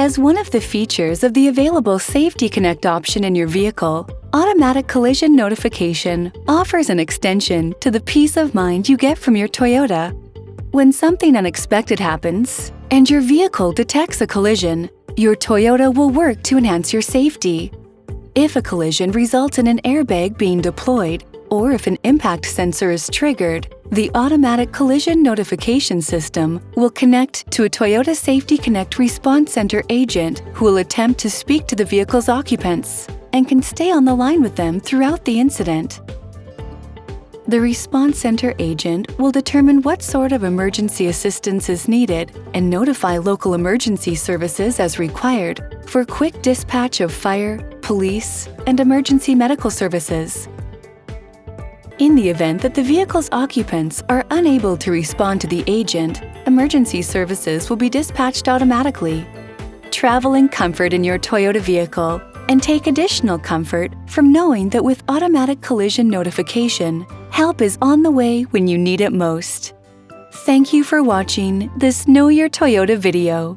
As one of the features of the available Safety Connect option in your vehicle, automatic collision notification offers an extension to the peace of mind you get from your Toyota. When something unexpected happens and your vehicle detects a collision, your Toyota will work to enhance your safety. If a collision results in an airbag being deployed, or if an impact sensor is triggered, the automatic collision notification system will connect to a Toyota Safety Connect Response Center agent who will attempt to speak to the vehicle's occupants and can stay on the line with them throughout the incident. The Response Center agent will determine what sort of emergency assistance is needed and notify local emergency services as required for quick dispatch of fire, police, and emergency medical services. In the event that the vehicle's occupants are unable to respond to the agent, emergency services will be dispatched automatically. Travel in comfort in your Toyota vehicle and take additional comfort from knowing that with automatic collision notification, help is on the way when you need it most. Thank you for watching this Know Your Toyota video.